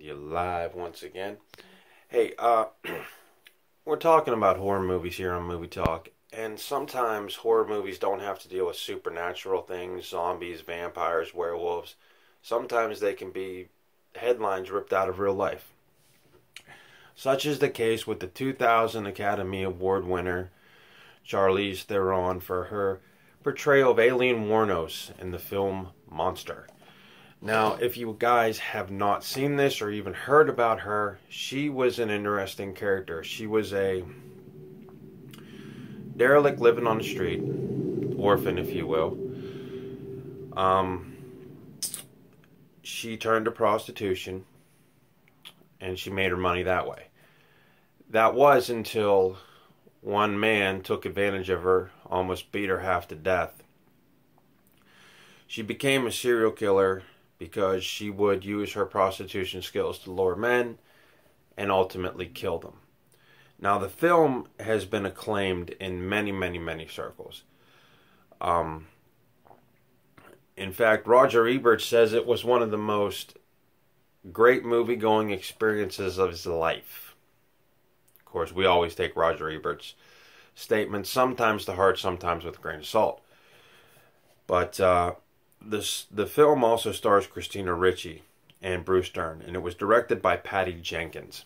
you live once again. Hey, we're talking about horror movies here on Movie Talk, and sometimes horror movies don't have to deal with supernatural things, zombies, vampires, werewolves. Sometimes they can be headlines ripped out of real life. Such is the case with the 2000 Academy Award winner, Charlize Theron, for her portrayal of Aileen Wuornos in the film Monster. Now, if you guys have not seen this or even heard about her, she was an interesting character. She was a derelict living on the street, orphan, if you will. She turned to prostitution, and she made her money that way. That was until one man took advantage of her, almost beat her half to death. She became a serial killer because she would use her prostitution skills to lure men and ultimately kill them. Now, the film has been acclaimed in many, many, many circles. In fact, Roger Ebert says it was one of the most great movie-going experiences of his life. Of course, we always take Roger Ebert's statements, sometimes to heart, sometimes with a grain of salt. But the film also stars Christina Ricci and Bruce Dern, and it was directed by Patty Jenkins.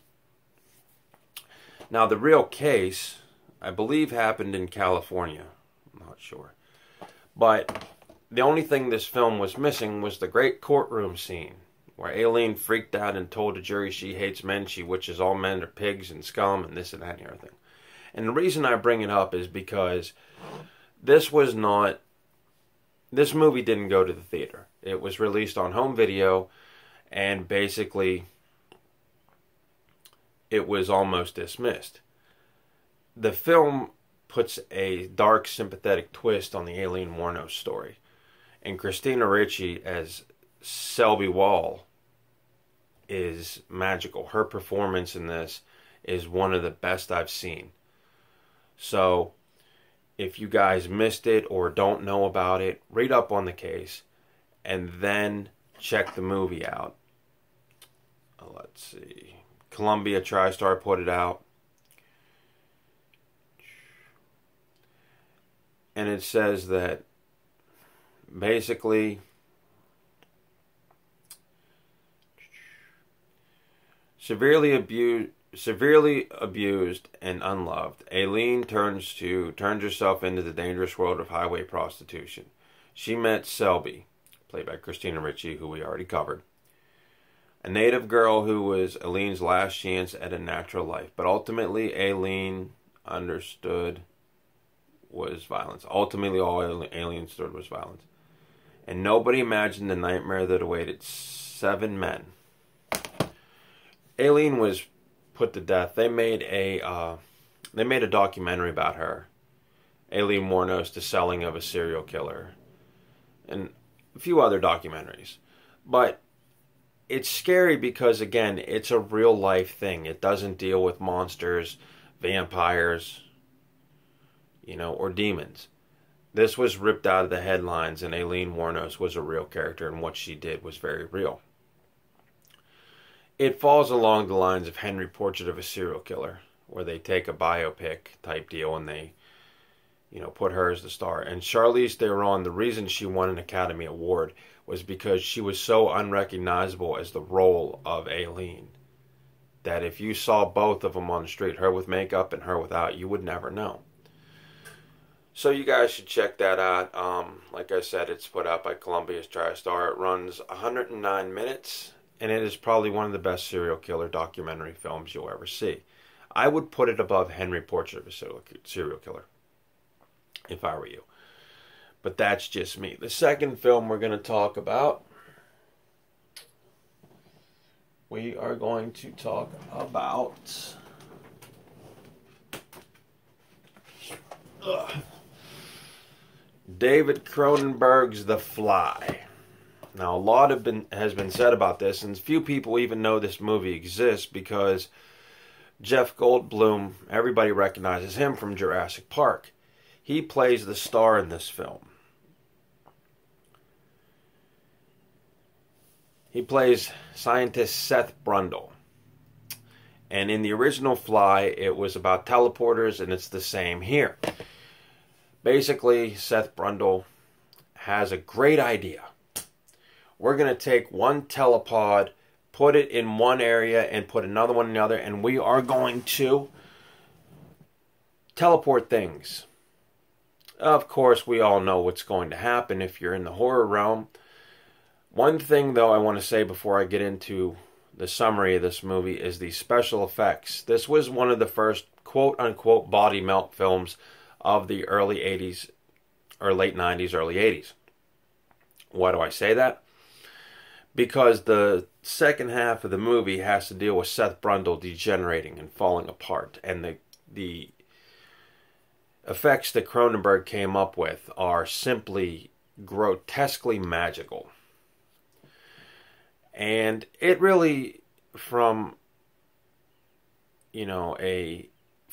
Now, the real case, I believe, happened in California. I'm not sure. But the only thing this film was missing was the great courtroom scene, where Aileen freaked out and told the jury she hates men, she wishes all men are pigs and scum, and this and that and everything. And the reason I bring it up is because this movie didn't go to the theater. It was released on home video, and basically it was almost dismissed. The film puts a dark, sympathetic twist on the Aileen Wuornos story. And Christina Ricci as Selby Wall is magical. Her performance in this is one of the best I've seen. So, if you guys missed it or don't know about it, read up on the case and then check the movie out. Let's see. Columbia TriStar put it out. And it says that basically severely abused and unloved, Aileen turns herself into the dangerous world of highway prostitution. She met Selby, played by Christina Ricci, who we already covered, a native girl who was Aileen's last chance at a natural life. But ultimately, Aileen understood was violence. Ultimately, all Aileen understood was violence. And nobody imagined the nightmare that awaited 7 men. Aileen was put to death. They made a documentary about her, Aileen Wuornos, The Selling of a Serial Killer, and a few other documentaries. But it's scary because, again, it's a real life thing. It doesn't deal with monsters, vampires, or demons. This was ripped out of the headlines, and Aileen Wuornos was a real character, and what she did was very real. It falls along the lines of Henry Portrait of a Serial Killer, where they take a biopic type deal and they, put her as the star. And Charlize Theron, the reason she won an Academy Award was because she was so unrecognizable as the role of Aileen that if you saw both of them on the street, her with makeup and her without, you would never know. So you guys should check that out. Like I said, it's put out by Columbia's TriStar. It runs 109 minutes. And it is probably one of the best serial killer documentary films you'll ever see. I would put it above Henry Portrait of a Serial Killer, if I were you. But that's just me. The second film we're going to talk about, we are going to talk about David Cronenberg's The Fly. Now, a lot has been said about this, and few people even know this movie exists because Jeff Goldblum, everybody recognizes him from Jurassic Park. He plays the star in this film. He plays scientist Seth Brundle. And in the original Fly, it was about teleporters, and it's the same here. Basically, Seth Brundle has a great idea. We're going to take one telepod, put it in one area, and put another one in the other, and we are going to teleport things. Of course, we all know what's going to happen if you're in the horror realm. One thing, though, I want to say before I get into the summary of this movie is the special effects. This was one of the first quote-unquote body melt films of the early 80s, or late 90s, early 80s. Why do I say that? Because the second half of the movie has to deal with Seth Brundle degenerating and falling apart. And the effects that Cronenberg came up with are simply grotesquely magical. And it really, from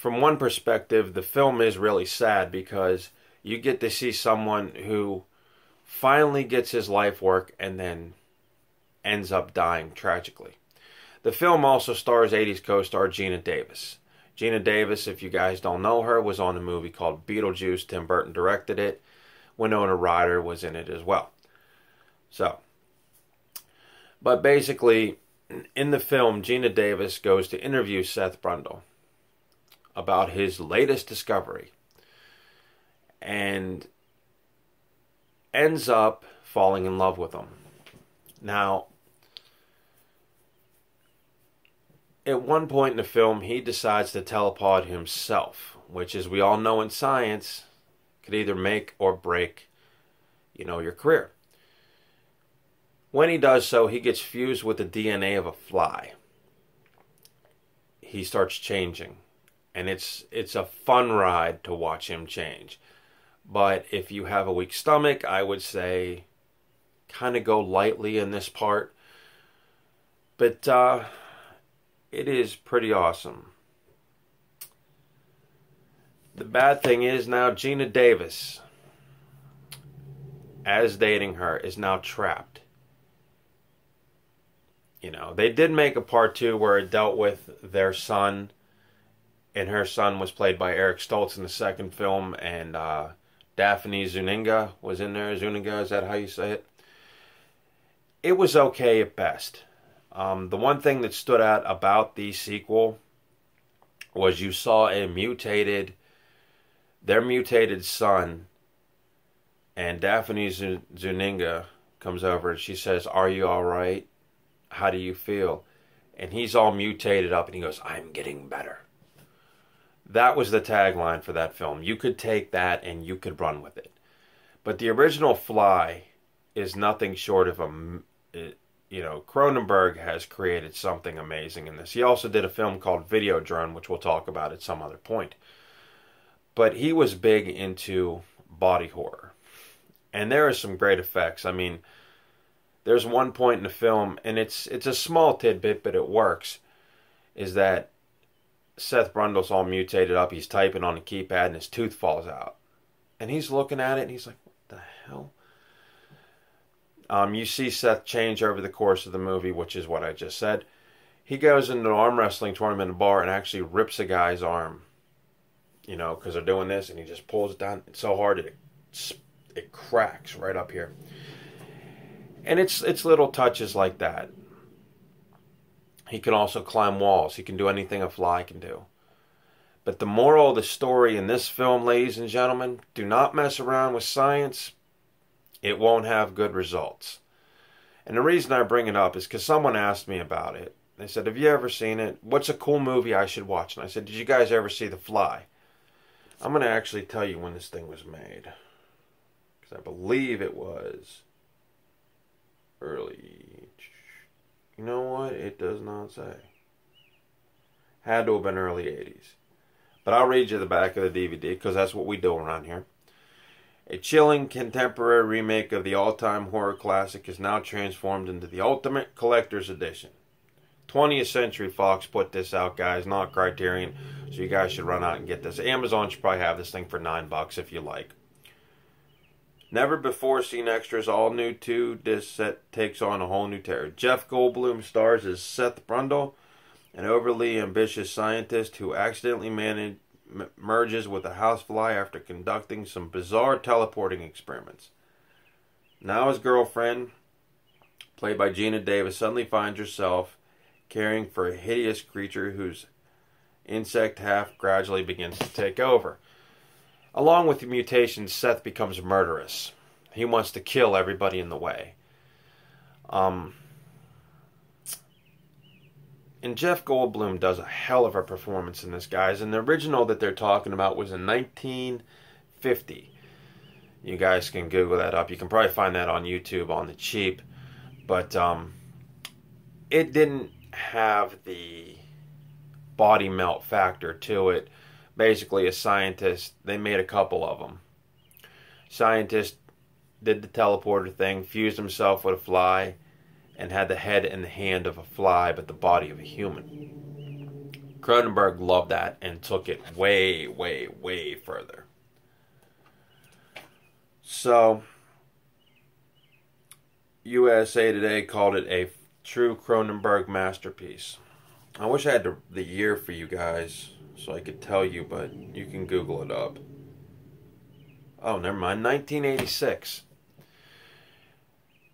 one perspective, the film is really sad because you get to see someone who finally gets his life work and then ends up dying tragically. The film also stars 80s co-star Geena Davis. Geena Davis, if you guys don't know her, was on a movie called Beetlejuice. Tim Burton directed it. Winona Ryder was in it as well. But basically, in the film, Geena Davis goes to interview Seth Brundle about his latest discovery and ends up falling in love with him. Now, at one point in the film, he decides to telepod himself, which, as we all know in science, could either make or break, your career. When he does so, he gets fused with the DNA of a fly. He starts changing, and it's a fun ride to watch him change. But if you have a weak stomach, I would say kind of go lightly in this part. But it is pretty awesome. The bad thing is now Geena Davis, as dating her, is now trapped. They did make a part 2 where it dealt with their son, and her son was played by Eric Stoltz in the second film, and Daphne Zuniga was in there. Zuniga, is that how you say it? It was okay at best. The one thing that stood out about the sequel was you saw their mutated son, and Daphne Zuniga comes over and she says, "Are you all right? How do you feel?" And he's all mutated up and he goes, "I'm getting better." That was the tagline for that film. You could take that and you could run with it. But the original Fly is nothing short of Cronenberg has created something amazing in this. He also did a film called Videodrome, which we'll talk about at some other point. But he was big into body horror. And there are some great effects. I mean, there's one point in the film, and it's a small tidbit, but it works, is that Seth Brundle's all mutated up. He's typing on the keypad, and his tooth falls out. And he's looking at it, and he's like, what the hell? You see Seth change over the course of the movie, which is what I just said. He goes into an arm wrestling tournament in a bar and actually rips a guy's arm. Because they're doing this, and he just pulls it down so hard it cracks right up here. And it's little touches like that. He can also climb walls. He can do anything a fly can do. But the moral of the story in this film, ladies and gentlemen, do not mess around with science. It won't have good results. And the reason I bring it up is because someone asked me about it. They said, "Have you ever seen it? What's a cool movie I should watch?" And I said, "Did you guys ever see The Fly?" I'm going to actually tell you when this thing was made. Because I believe it was early. You know what? It does not say. Had to have been early 80s. But I'll read you the back of the DVD because that's what we do around here. A chilling contemporary remake of the all-time horror classic is now transformed into the ultimate collector's edition. 20th Century Fox put this out, guys, not Criterion. So you guys should run out and get this. Amazon should probably have this thing for $9 if you like. Never before seen extras, all new too. This set takes on a whole new terror. Jeff Goldblum stars as Seth Brundle, an overly ambitious scientist who accidentally merges with a housefly after conducting some bizarre teleporting experiments. Now his girlfriend, played by Gina Davis, suddenly finds herself caring for a hideous creature whose insect half gradually begins to take over. Along with the mutations, Seth becomes murderous. He wants to kill everybody in the way. And Jeff Goldblum does a hell of a performance in this, guys. And the original that they're talking about was in 1950. You guys can Google that up. You can probably find that on YouTube on the cheap. But it didn't have the body melt factor to it. Basically, a scientist, they made a couple of them. Scientist did the teleporter thing, fused himself with a fly, and had the head and the hand of a fly, but the body of a human. Cronenberg loved that and took it way, way, way further. So, USA Today called it a true Cronenberg masterpiece. I wish I had the year for you guys so I could tell you, but you can Google it up. Oh, never mind. 1986.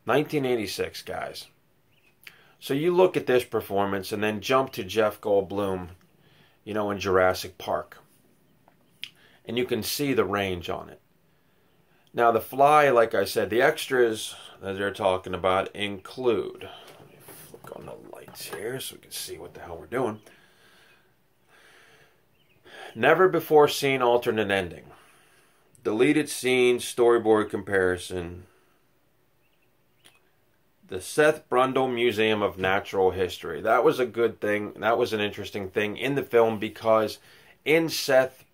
1986, guys. So you look at this performance and then jump to Jeff Goldblum, you know, in Jurassic Park. And you can see the range on it. Now, the fly, like I said, the extras that they're talking about include... Let me flick on the lights here so we can see what the hell we're doing. Never before seen alternate ending. Deleted scenes, storyboard comparison. The Seth Brundle Museum of Natural History. That was a good thing. That was an interesting thing in the film because in Seth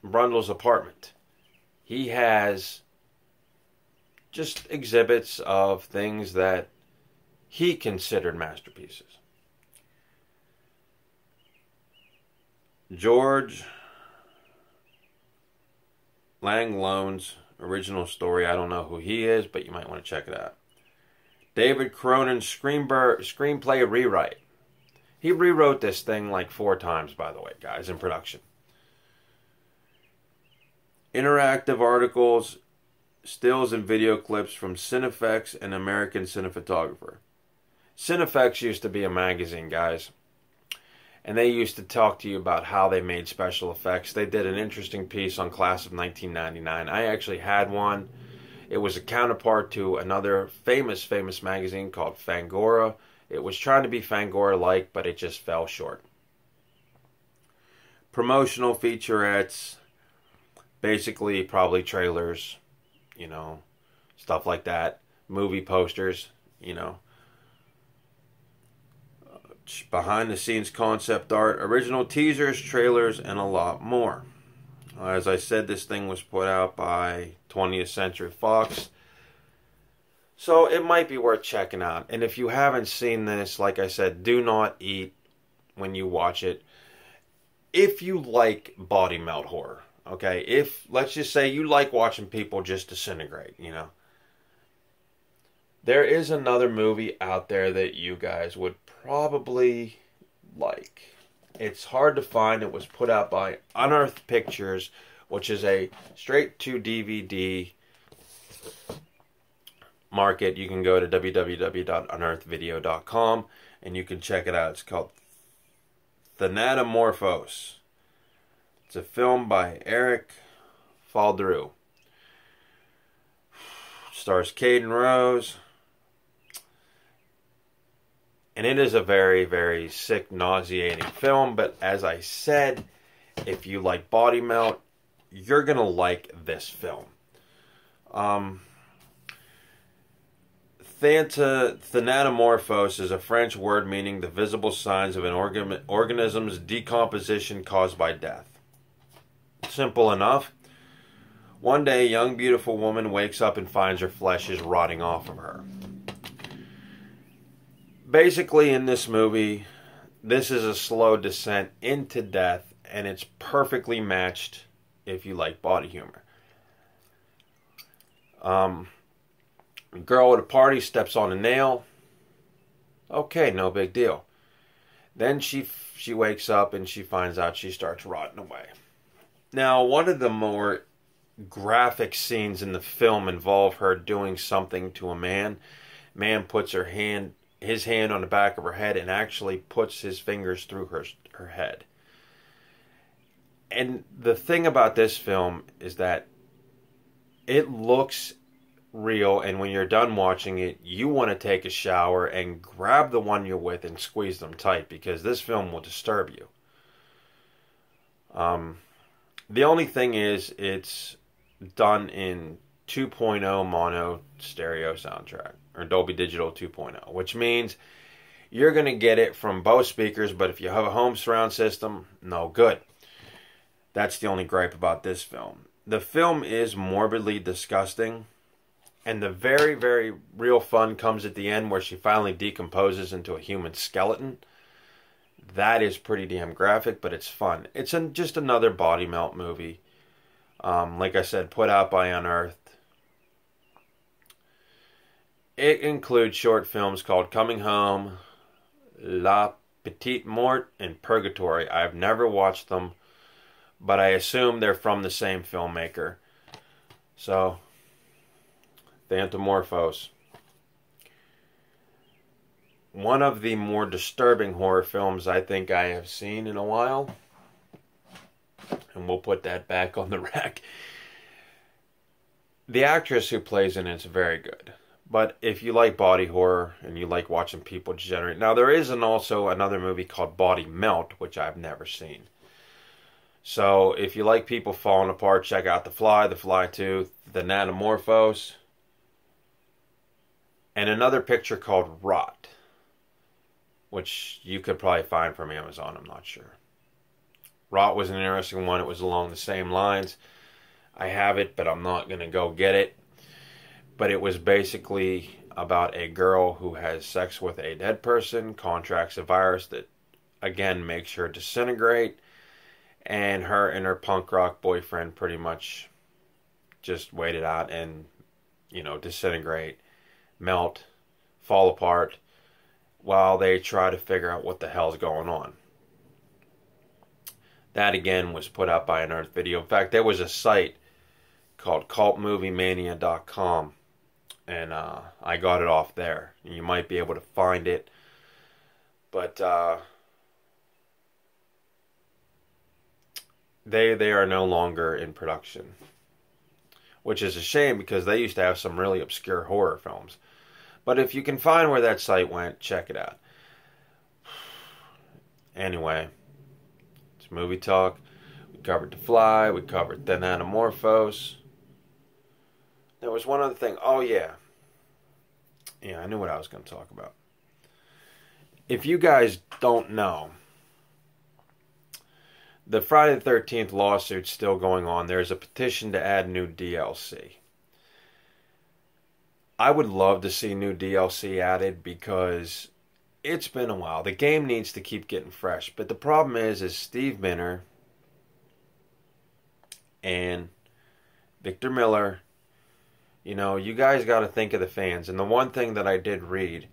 Brundle's apartment, he has just exhibits of things that he considered masterpieces. George Langlone's original story. I don't know who he is, but you might want to check it out. David Cronin's screenplay rewrite. He rewrote this thing like 4 times, by the way, guys, in production. Interactive articles, stills and video clips from Cinefex and American Cinephotographer. Cinefex used to be a magazine, guys. And they used to talk to you about how they made special effects. They did an interesting piece on Class of 1999. I actually had one. It was a counterpart to another famous magazine called Fangoria. It was trying to be Fangoria-like, but it just fell short. Promotional featurettes, basically probably trailers, you know, stuff like that. Movie posters, you know. Behind the scenes concept art, original teasers, trailers, and a lot more. As I said, this thing was put out by 20th Century Fox. So it might be worth checking out. And if you haven't seen this, like I said, do not eat when you watch it. If you like body melt horror, okay? If, let's just say you like watching people just disintegrate, you know. There is another movie out there that you guys would probably like. It's hard to find. It was put out by Unearthed Pictures, which is a straight-to-DVD market. You can go to www.unearthedvideo.com and you can check it out. It's called Thanatomorphose. It's a film by Eric Faldreau. Stars Caden Rose. And it is a very, very sick, nauseating film. But as I said, if you like body melt, you're going to like this film. Thanatomorphose is a French word meaning the visible signs of an organism's decomposition caused by death. Simple enough. One day, a young, beautiful woman wakes up and finds her flesh is rotting off of her. Basically, in this movie, this is a slow descent into death, and it's perfectly matched if you like body humor. Um, Girl at a party steps on a nail. Okay, no big deal. Then she wakes up and she finds out she starts rotting away. Now, one of the more graphic scenes in the film involve her doing something to a man. Man puts his hand on the back of her head and actually puts his fingers through her head. And the thing about this film is that it looks real, and when you're done watching it, you want to take a shower and grab the one you're with and squeeze them tight, because this film will disturb you. The only thing is, it's done in 2.0 mono stereo soundtrack, or Dolby Digital 2.0, which means you're going to get it from both speakers, but if you have a home surround system, no good. That's the only gripe about this film. The film is morbidly disgusting, and the very, very real fun comes at the end where she finally decomposes into a human skeleton. That is pretty damn graphic, but it's fun. It's just another body melt movie. Like I said, put out by Unearthed. It includes short films called Coming Home, La Petite Mort, and Purgatory. I've never watched them, but I assume they're from the same filmmaker. So, thanatomorphose. One of the more disturbing horror films I think I have seen in a while. And we'll put that back on the rack. The actress who plays in it's very good. But if you like body horror and you like watching people degenerate... Now, there is also another movie called Body Melt, which I've never seen. So, if you like people falling apart, check out The Fly 2, The Thanatomorphose, and another picture called Rot, which you could probably find from Amazon, I'm not sure. Rot was an interesting one. It was along the same lines. I have it, but I'm not going to go get it. But it was basically about a girl who has sex with a dead person, contracts a virus that, again, makes her disintegrate, and her and her punk rock boyfriend pretty much just wait it out and, disintegrate, melt, fall apart, while they try to figure out what the hell's going on. That, again, was put out by Unearthed Video. In fact, there was a site called cultmoviemania.com, and I got it off there. You might be able to find it, but they are no longer in production, which is a shame because they used to have some really obscure horror films. But if you can find where that site went, check it out. Anyway, it's movie talk. We covered The Fly. We covered Thanatomorphose. There was one other thing. Oh, yeah. Yeah, I knew what I was going to talk about. If you guys don't know, the Friday the 13th lawsuit's still going on. There's a petition to add new DLC. I would love to see new DLC added because it's been a while. The game needs to keep getting fresh. But the problem is Steve Minner and Victor Miller, you guys got to think of the fans. And the one thing that I did read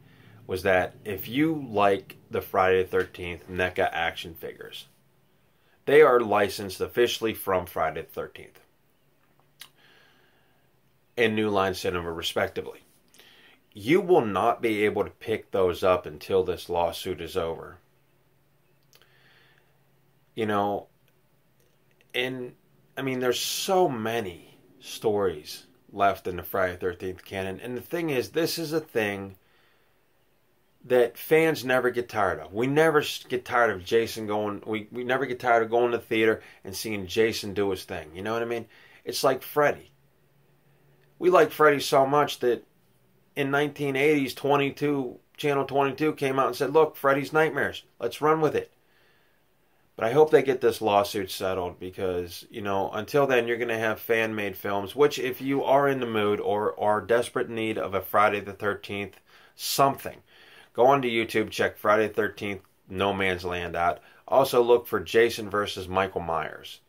was that if you like the Friday the 13th NECA action figures, they are licensed officially from Friday the 13th and New Line Cinema, respectively. You will not be able to pick those up until this lawsuit is over. And I mean, there's so many stories left in the Friday the 13th canon. And the thing is, this is a thing that fans never get tired of. We never get tired of Jason going... We never get tired of going to the theater and seeing Jason do his thing. You know what I mean? It's like Freddy. We like Freddy so much that in 1980s, Channel 22 came out and said, look, Freddy's Nightmares. Let's run with it. But I hope they get this lawsuit settled because, until then you're going to have fan-made films, which if you are in the mood or are desperate need of a Friday the 13th something, go onto YouTube, check Friday the 13th No Man's Land out. Also look for Jason versus Michael Myers.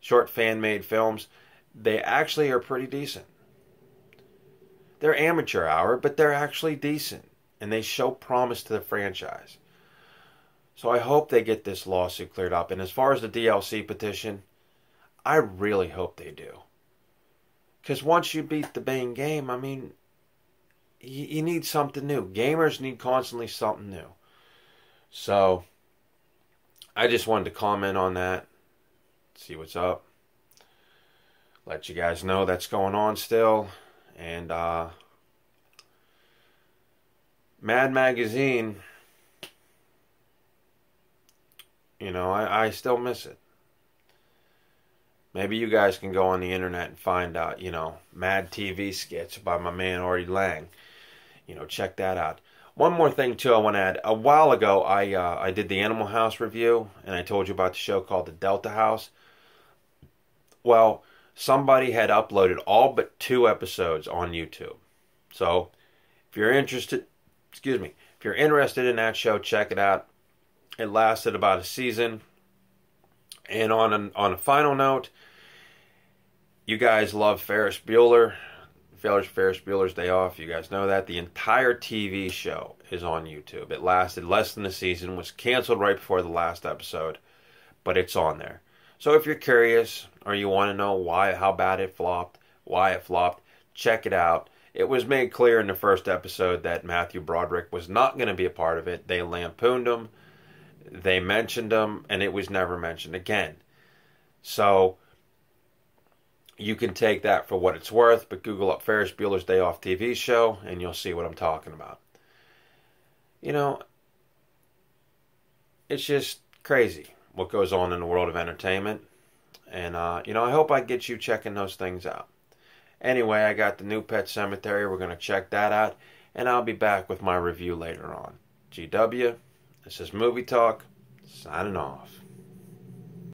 Short fan-made films. They actually are pretty decent. They're amateur hour, but they're actually decent. And they show promise to the franchise. So I hope they get this lawsuit cleared up. And as far as the DLC petition, I really hope they do. Because once you beat the main game, I mean, you need something new. Gamers need constantly something new. So, I just wanted to comment on that. See what's up. Let you guys know that's going on still. And, Mad Magazine, you know, I still miss it. Maybe you guys can go on the internet and find out, you know, Mad TV skits by my man Artie Lang. You know, check that out. One more thing, too, I want to add. A while ago, I did the Animal House review, and I told you about the show called The Delta House. Well, somebody had uploaded all but 2 episodes on YouTube. So, if you're interested, if you're interested in that show, check it out. It lasted about a season. And on a final note, you guys love Ferris Bueller. Ferris Bueller's Day Off. You guys know that. The entire TV show is on YouTube. It lasted less than a season, was canceled right before the last episode, but it's on there. So if you're curious or you want to know how bad it flopped, check it out. It was made clear in the first episode that Matthew Broderick was not going to be a part of it. They lampooned him, they mentioned him, and it was never mentioned again. So you can take that for what it's worth, but Google up Ferris Bueller's Day Off TV show, and you'll see what I'm talking about. You know, it's just crazy what goes on in the world of entertainment. And, you know, I hope I get you checking those things out. Anyway, I got the new Pet Cemetery. We're going to check that out, and I'll be back with my review later on. GW, this is Movie Talk, signing off.